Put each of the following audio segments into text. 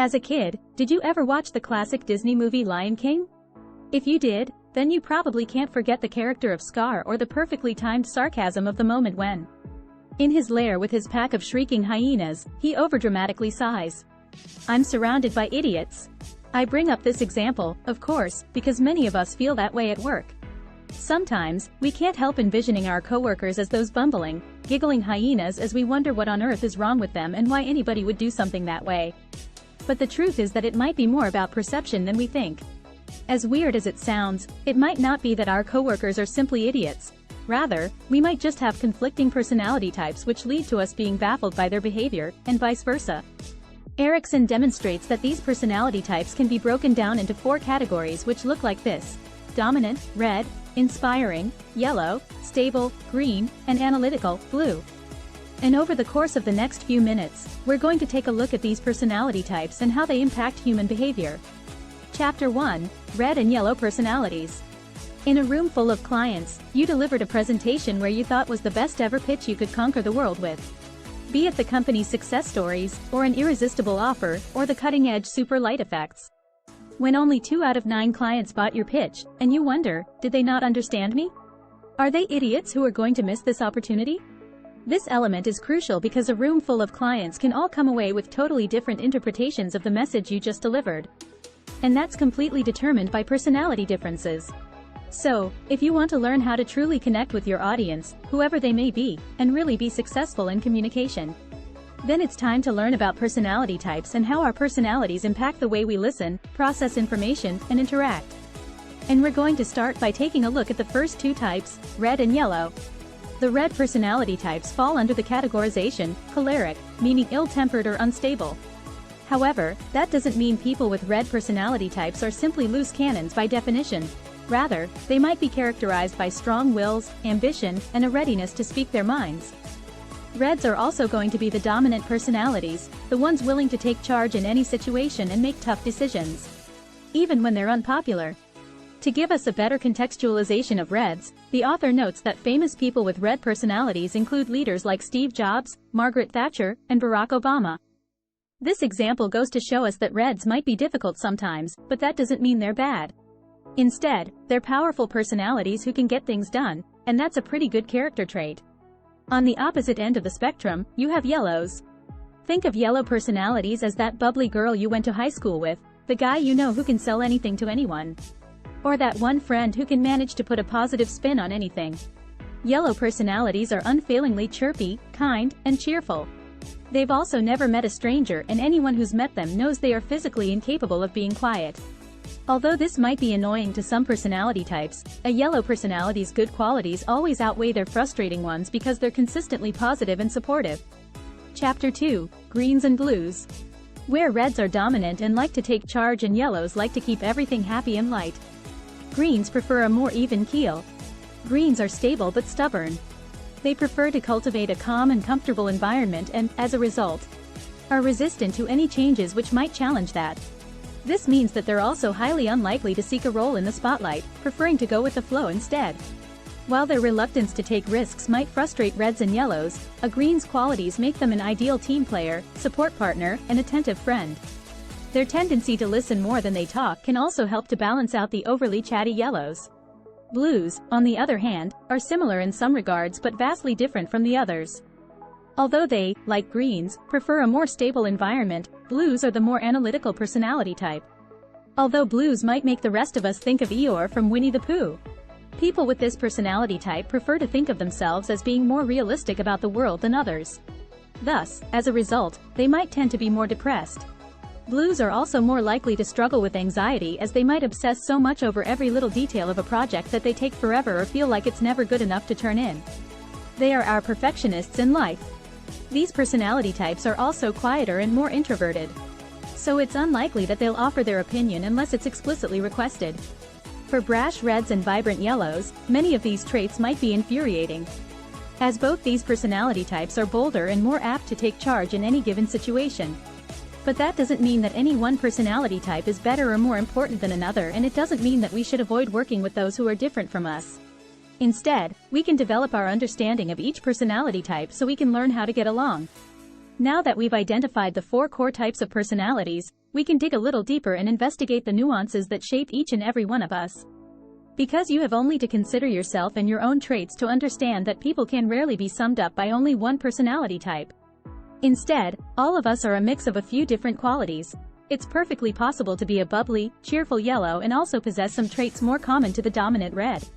As a kid, did you ever watch the classic Disney movie Lion King? If you did, then you probably can't forget the character of Scar or the perfectly timed sarcasm of the moment when, in his lair with his pack of shrieking hyenas, he overdramatically sighs, "I'm surrounded by idiots." I bring up this example, of course, because many of us feel that way at work. Sometimes, we can't help envisioning our coworkers as those bumbling, giggling hyenas as we wonder what on earth is wrong with them and why anybody would do something that way. But the truth is that it might be more about perception than we think. As weird as it sounds, it might not be that our coworkers are simply idiots. Rather, we might just have conflicting personality types which lead to us being baffled by their behavior, and vice versa. Erikson demonstrates that these personality types can be broken down into 4 categories which look like this: dominant, red; inspiring, yellow; stable, green; and analytical, blue. And over the course of the next few minutes, we're going to take a look at these personality types and how they impact human behavior. Chapter 1: Red and Yellow Personalities. In a room full of clients, you delivered a presentation where you thought was the best ever pitch you could conquer the world with. Be it the company's success stories, or an irresistible offer, or the cutting-edge super light effects. When only 2 out of 9 clients bought your pitch, and you wonder, did they not understand me? Are they idiots who are going to miss this opportunity? This element is crucial because a room full of clients can all come away with totally different interpretations of the message you just delivered. And that's completely determined by personality differences. So, if you want to learn how to truly connect with your audience, whoever they may be, and really be successful in communication, then it's time to learn about personality types and how our personalities impact the way we listen, process information, and interact. And we're going to start by taking a look at the first 2 types, red and yellow. The red personality types fall under the categorization, choleric, meaning ill-tempered or unstable. However, that doesn't mean people with red personality types are simply loose cannons by definition. Rather, they might be characterized by strong wills, ambition, and a readiness to speak their minds. Reds are also going to be the dominant personalities, the ones willing to take charge in any situation and make tough decisions, even when they're unpopular. To give us a better contextualization of reds, the author notes that famous people with red personalities include leaders like Steve Jobs, Margaret Thatcher, and Barack Obama. This example goes to show us that reds might be difficult sometimes, but that doesn't mean they're bad. Instead, they're powerful personalities who can get things done, and that's a pretty good character trait. On the opposite end of the spectrum, you have yellows. Think of yellow personalities as that bubbly girl you went to high school with, the guy you know who can sell anything to anyone, or that one friend who can manage to put a positive spin on anything. Yellow personalities are unfailingly chirpy, kind, and cheerful. They've also never met a stranger, and anyone who's met them knows they are physically incapable of being quiet. Although this might be annoying to some personality types, a yellow personality's good qualities always outweigh their frustrating ones because they're consistently positive and supportive. Chapter 2: Greens and Blues. Where reds are dominant and like to take charge and yellows like to keep everything happy and light. Greens prefer a more even keel. Greens are stable but stubborn. They prefer to cultivate a calm and comfortable environment and, as a result, are resistant to any changes which might challenge that. This means that they're also highly unlikely to seek a role in the spotlight, preferring to go with the flow instead. While their reluctance to take risks might frustrate reds and yellows, a green's qualities make them an ideal team player, support partner, and attentive friend. Their tendency to listen more than they talk can also help to balance out the overly chatty yellows. Blues, on the other hand, are similar in some regards but vastly different from the others. Although they, like greens, prefer a more stable environment, blues are the more analytical personality type. Although blues might make the rest of us think of Eeyore from Winnie the Pooh, people with this personality type prefer to think of themselves as being more realistic about the world than others. Thus, as a result, they might tend to be more depressed. Blues are also more likely to struggle with anxiety as they might obsess so much over every little detail of a project that they take forever or feel like it's never good enough to turn in. They are our perfectionists in life. These personality types are also quieter and more introverted. So it's unlikely that they'll offer their opinion unless it's explicitly requested. For brash reds and vibrant yellows, many of these traits might be infuriating, as both these personality types are bolder and more apt to take charge in any given situation. But that doesn't mean that any one personality type is better or more important than another, and it doesn't mean that we should avoid working with those who are different from us. Instead, we can develop our understanding of each personality type so we can learn how to get along. Now that we've identified the 4 core types of personalities, we can dig a little deeper and investigate the nuances that shape each and every one of us. Because you have only to consider yourself and your own traits to understand that people can rarely be summed up by only one personality type. Instead, all of us are a mix of a few different qualities. It's perfectly possible to be a bubbly, cheerful yellow and also possess some traits more common to the dominant red.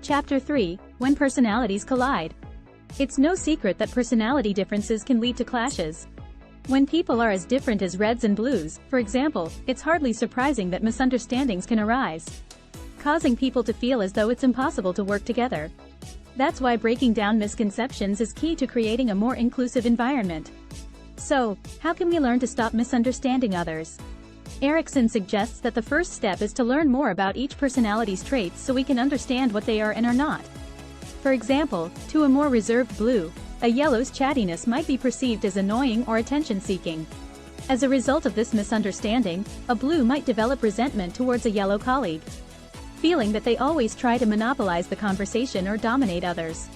Chapter 3: When Personalities Collide. It's no secret that personality differences can lead to clashes. When people are as different as reds and blues, for example, it's hardly surprising that misunderstandings can arise, causing people to feel as though it's impossible to work together. That's why breaking down misconceptions is key to creating a more inclusive environment. So, how can we learn to stop misunderstanding others? Erikson suggests that the first step is to learn more about each personality's traits so we can understand what they are and are not. For example, to a more reserved blue, a yellow's chattiness might be perceived as annoying or attention-seeking. As a result of this misunderstanding, a blue might develop resentment towards a yellow colleague, feeling that they always try to monopolize the conversation or dominate others.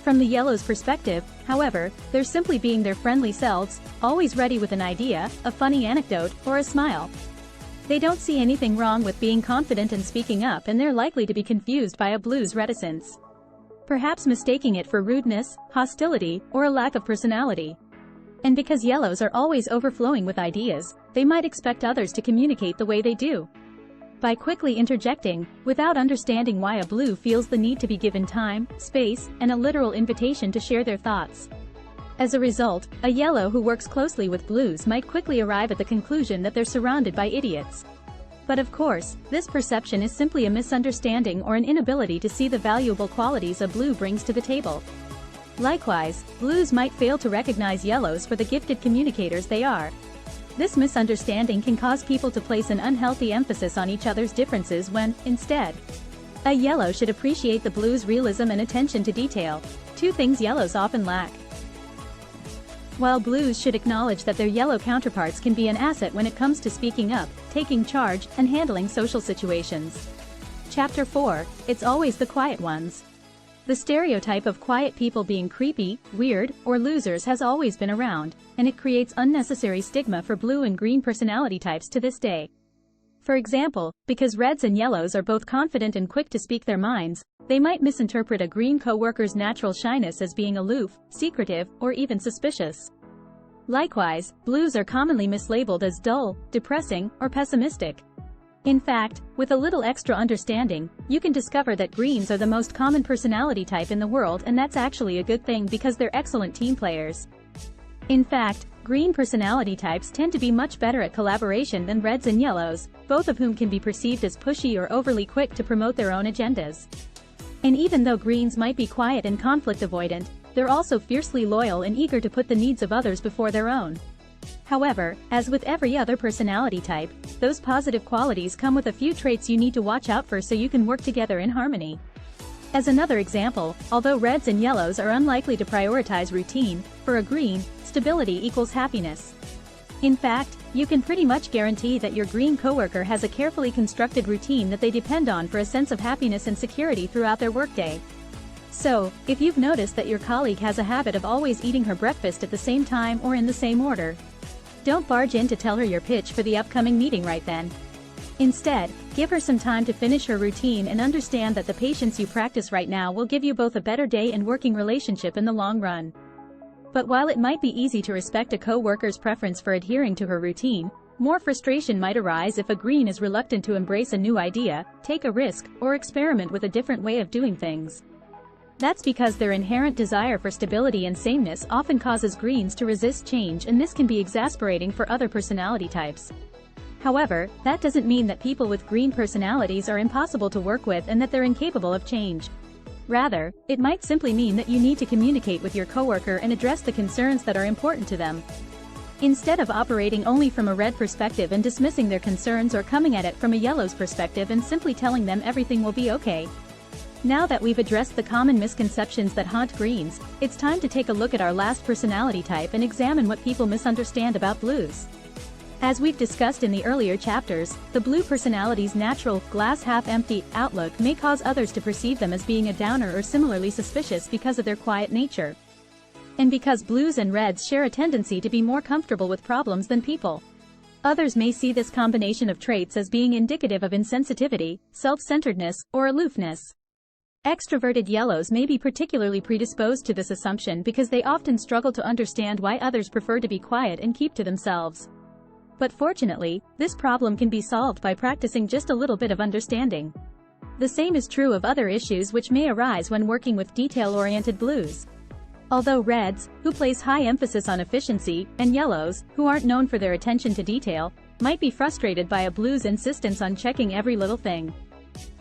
From the yellow's perspective, however, they're simply being their friendly selves, always ready with an idea, a funny anecdote, or a smile. They don't see anything wrong with being confident and speaking up, and they're likely to be confused by a blue's reticence, perhaps mistaking it for rudeness, hostility, or a lack of personality. And because yellows are always overflowing with ideas, they might expect others to communicate the way they do, by quickly interjecting, without understanding why a blue feels the need to be given time, space, and a literal invitation to share their thoughts. As a result, a yellow who works closely with blues might quickly arrive at the conclusion that they're surrounded by idiots. But of course, this perception is simply a misunderstanding or an inability to see the valuable qualities a blue brings to the table. Likewise, blues might fail to recognize yellows for the gifted communicators they are. This misunderstanding can cause people to place an unhealthy emphasis on each other's differences when, instead, a yellow should appreciate the blue's realism and attention to detail, 2 things yellows often lack. While blues should acknowledge that their yellow counterparts can be an asset when it comes to speaking up, taking charge, and handling social situations. Chapter 4: It's always the quiet ones. The stereotype of quiet people being creepy, weird, or losers has always been around, and it creates unnecessary stigma for blue and green personality types to this day. For example, because reds and yellows are both confident and quick to speak their minds, they might misinterpret a green coworker's natural shyness as being aloof, secretive, or even suspicious. Likewise, blues are commonly mislabeled as dull, depressing, or pessimistic. In fact, with a little extra understanding, you can discover that greens are the most common personality type in the world, and that's actually a good thing because they're excellent team players. In fact, green personality types tend to be much better at collaboration than reds and yellows, both of whom can be perceived as pushy or overly quick to promote their own agendas. And even though greens might be quiet and conflict avoidant, they're also fiercely loyal and eager to put the needs of others before their own. However, as with every other personality type, those positive qualities come with a few traits you need to watch out for so you can work together in harmony. As another example, although reds and yellows are unlikely to prioritize routine, for a green, stability equals happiness. In fact, you can pretty much guarantee that your green coworker has a carefully constructed routine that they depend on for a sense of happiness and security throughout their workday. So, if you've noticed that your colleague has a habit of always eating her breakfast at the same time or in the same order, don't barge in to tell her your pitch for the upcoming meeting right then. Instead, give her some time to finish her routine and understand that the patience you practice right now will give you both a better day and working relationship in the long run. But while it might be easy to respect a co-worker's preference for adhering to her routine, more frustration might arise if a green is reluctant to embrace a new idea, take a risk, or experiment with a different way of doing things. That's because their inherent desire for stability and sameness often causes greens to resist change, and this can be exasperating for other personality types. However, that doesn't mean that people with green personalities are impossible to work with and that they're incapable of change. Rather, it might simply mean that you need to communicate with your coworker and address the concerns that are important to them. Instead of operating only from a red perspective and dismissing their concerns, or coming at it from a yellow's perspective and simply telling them everything will be okay. Now that we've addressed the common misconceptions that haunt greens, it's time to take a look at our last personality type and examine what people misunderstand about blues. As we've discussed in the earlier chapters, the blue personality's natural, glass-half-empty outlook may cause others to perceive them as being a downer or similarly suspicious because of their quiet nature. And because blues and reds share a tendency to be more comfortable with problems than people. Others may see this combination of traits as being indicative of insensitivity, self-centeredness, or aloofness. Extroverted yellows may be particularly predisposed to this assumption because they often struggle to understand why others prefer to be quiet and keep to themselves. But fortunately, this problem can be solved by practicing just a little bit of understanding. The same is true of other issues which may arise when working with detail-oriented blues. Although reds, who place high emphasis on efficiency, and yellows, who aren't known for their attention to detail, might be frustrated by a blue's insistence on checking every little thing.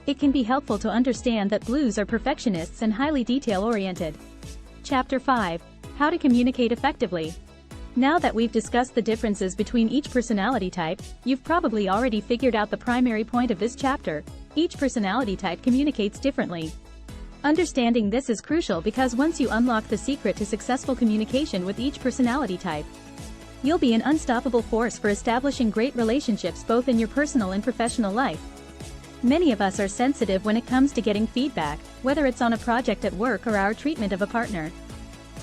It can be helpful to understand that blues are perfectionists and highly detail-oriented. Chapter 5. How to communicate effectively. Now that we've discussed the differences between each personality type, you've probably already figured out the primary point of this chapter. Each personality type communicates differently. Understanding this is crucial because once you unlock the secret to successful communication with each personality type, you'll be an unstoppable force for establishing great relationships both in your personal and professional life. Many of us are sensitive when it comes to getting feedback, whether it's on a project at work or our treatment of a partner.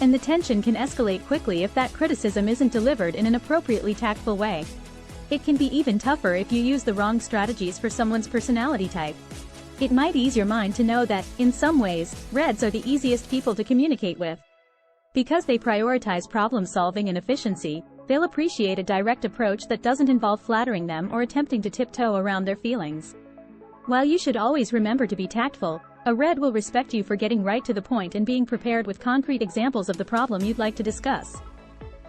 And the tension can escalate quickly if that criticism isn't delivered in an appropriately tactful way. It can be even tougher if you use the wrong strategies for someone's personality type. It might ease your mind to know that, in some ways, reds are the easiest people to communicate with. Because they prioritize problem solving and efficiency, they'll appreciate a direct approach that doesn't involve flattering them or attempting to tiptoe around their feelings. While you should always remember to be tactful, a red will respect you for getting right to the point and being prepared with concrete examples of the problem you'd like to discuss.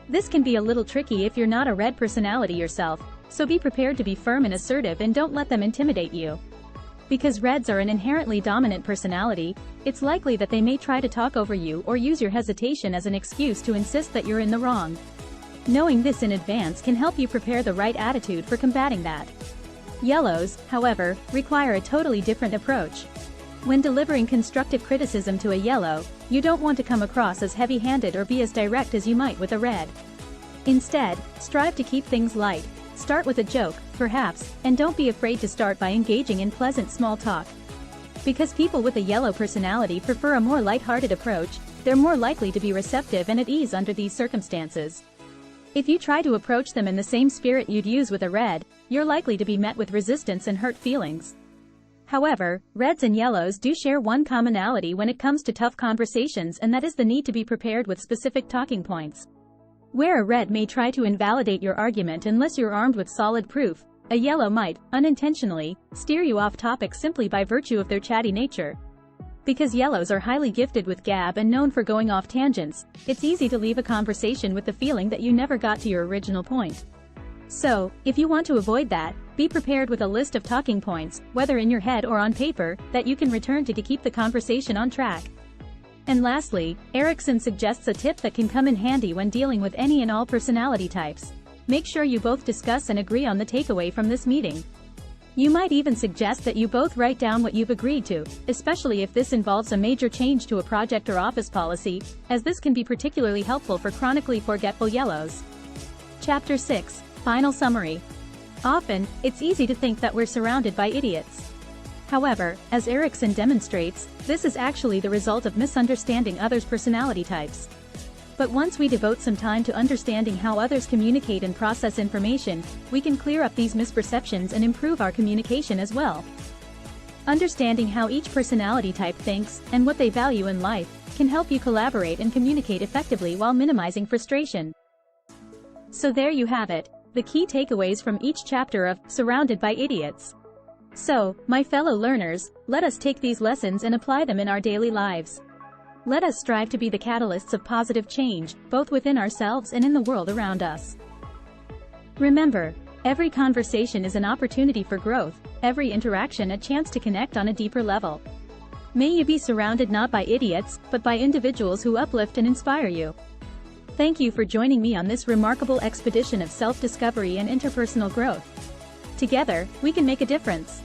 This can be a little tricky if you're not a red personality yourself, so be prepared to be firm and assertive and don't let them intimidate you. Because reds are an inherently dominant personality, it's likely that they may try to talk over you or use your hesitation as an excuse to insist that you're in the wrong. Knowing this in advance can help you prepare the right attitude for combating that. Yellows, however, require a totally different approach. When delivering constructive criticism to a yellow, you don't want to come across as heavy-handed or be as direct as you might with a red. Instead, strive to keep things light. Start with a joke, perhaps, and don't be afraid to start by engaging in pleasant small talk. Because people with a yellow personality prefer a more light-hearted approach, they're more likely to be receptive and at ease under these circumstances. If you try to approach them in the same spirit you'd use with a red, you're likely to be met with resistance and hurt feelings. However, reds and yellows do share one commonality when it comes to tough conversations, and that is the need to be prepared with specific talking points. Where a red may try to invalidate your argument unless you're armed with solid proof, a yellow might, unintentionally, steer you off topic simply by virtue of their chatty nature. Because yellows are highly gifted with gab and known for going off tangents, it's easy to leave a conversation with the feeling that you never got to your original point. So, if you want to avoid that, be prepared with a list of talking points, whether in your head or on paper, that you can return to keep the conversation on track. And lastly, Erikson suggests a tip that can come in handy when dealing with any and all personality types. Make sure you both discuss and agree on the takeaway from this meeting. You might even suggest that you both write down what you've agreed to, especially if this involves a major change to a project or office policy, as this can be particularly helpful for chronically forgetful yellows. Chapter 6. Final summary. Often, it's easy to think that we're surrounded by idiots. However, as Erikson demonstrates, this is actually the result of misunderstanding others' personality types. But once we devote some time to understanding how others communicate and process information, we can clear up these misperceptions and improve our communication as well. Understanding how each personality type thinks, and what they value in life, can help you collaborate and communicate effectively while minimizing frustration. So there you have it, the key takeaways from each chapter of Surrounded by Idiots. So, my fellow learners, let us take these lessons and apply them in our daily lives. Let us strive to be the catalysts of positive change, both within ourselves and in the world around us. Remember, every conversation is an opportunity for growth, every interaction a chance to connect on a deeper level. May you be surrounded not by idiots, but by individuals who uplift and inspire you. Thank you for joining me on this remarkable expedition of self-discovery and interpersonal growth. Together, we can make a difference.